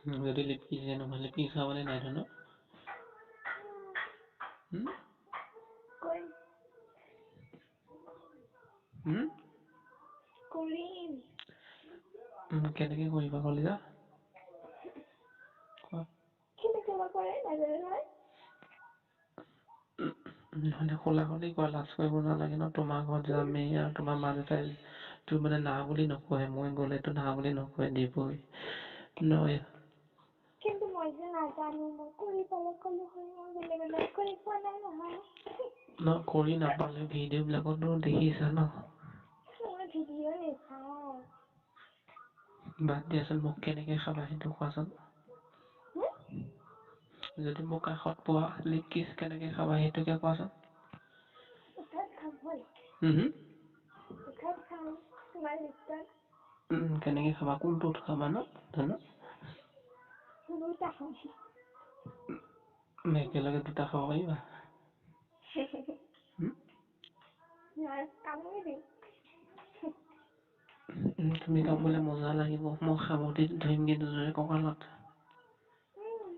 যদি লিপকিছে নহয় লিপকিচ খাবানে নাই ধৰক? হুম? কৰিম। হুম? কৰিম। কেনেকে কৰিবা কলিজা? কোৱা? কেনেকে বা কৰে নাজানো নহয়। নহ'লে খোলা খুলি কোৱা লাজ কৰিব নালাগে ন তোমাৰ ঘৰত যামেই আৰু তোমাৰ মা দেউতাই তোৰ মানে না বুলি নকয় মই গ'লেতো না বুলি নকয় দিবই নহয়। কিন্তু মই যে নাজানো মই কৰি পেলাই ক'লো হয় মই বেলেগৰ লগত কৰি পোৱা নাই নহয়। ন কৰি নাপালে ভিডিঅ' বিলাকতো দেখিছা ন। মই ভিডিঅ' নেচাওঁ। বাদ দিয়াচোন মোক কেনেকে খাবা সেইটো কোৱাচোন? হুম? যদি মোক কাষত পোৱা লিপকিচ কেনেকে খাবা সেইটোকে কোৱাচোন? উঠাত খাম ব'ল। হুম হুম? উঠাত খাম তোমাৰ লিপত। কেনেকে খাবা কোনটোত খাবা ন ধন? দুটা খাম। একেলগে দুটা খাব পাৰিবা? হুম? নোৱাৰো কামুৰি দিম। তুমি কামুৰিলে মজা লাগিব মই সামটি ধৰিম কিন্তু কঁকালত। উম।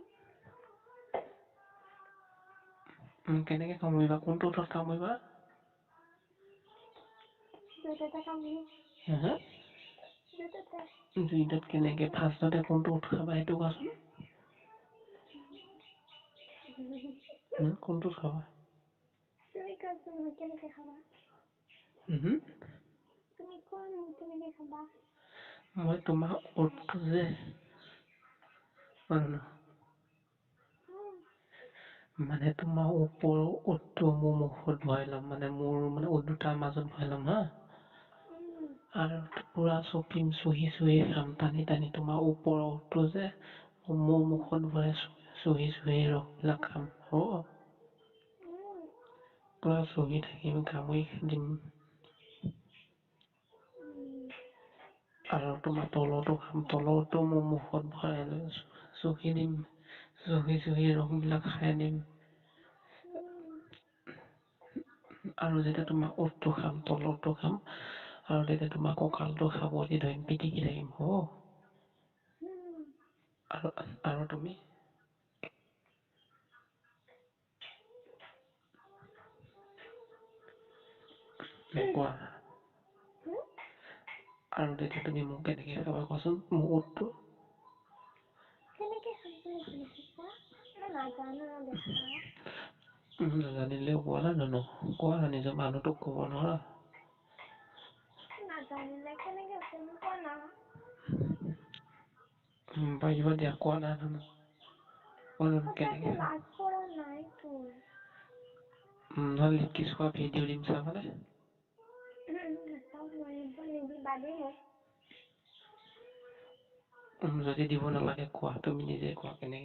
কেনেকে কামুৰিবা কোনটো ওঠত কামুৰিবা? দুইটাতে কামুৰিম। হা হা? দুইটাতে। দুইটাত কেনেকে ফাৰ্ষ্টতে কোনটো ওঠ খাবা সেইটো কোৱাচোন? কোনটোত খাবা? তুমি কোৱাচোন মোক কেনেকে খাবা? হুম হুম? তুমি কোৱা মোক কেনেকে খাবা? মই তোমাৰ ওঠটো যে উম। মানে তোমাৰ ওপৰৰ ওঠটো মোৰ মুখত ভৰাই ল'ম মানে মোৰ মানে ওঠ দুটাৰ মাজত ভৰাই ল'ম হা। উম। আৰু পুৰা চপিম চুহি চুহি খাম টানি টানি তোমাৰ ওপৰৰ ওঠটো যে মোৰ উম মুখত ভৰাই চুহি চুহি ৰসবিলাক খাম হ'ব? উম। পুৰা চুহি থাকিম কামুৰি দিম। উম। আৰু তোমাৰ তলৰটো খাম তলৰটো মোৰ মুখত ভৰাই লৈ চুহি দিম। চুহি চুহি ৰসবিলাক খাই দিম। উম। আৰু যেতিয়া তোমাৰ ওঠটো খাম তলৰটো খাম আৰু তেতিয়া তোমাৰ কঁকালটো সাৱটি ধৰিম পিটিকি থাকিম হ'ব? উম। আৰু তুমি? কোৱা? হুম? আৰু তেতিয়া তুমি মোক কেনেকে খাবা কোৱাচোন মোৰ ওঠটো? কেনেকে খাম তুমি কেনেকে কোৱা মই নাজানো দেখা। নাজানিলেও কোৱা না জানো কোৱা নিজৰ মানুহটোক ক'ব নোৱাৰা? নাজানিলে কেনেকে কম কোৱা না? পাৰিবা দিয়া কোৱা না ধুনু। সঁচাকে লাজ পৰা নাইতো। নহ'লে লিপকিছ খোৱা ভিডিঅ' দিম চাবানে? নাচাও নিদিবা দেই মোক। যদি দিব নালাগে কোৱা তুমি নিজে কোৱা কেনেকে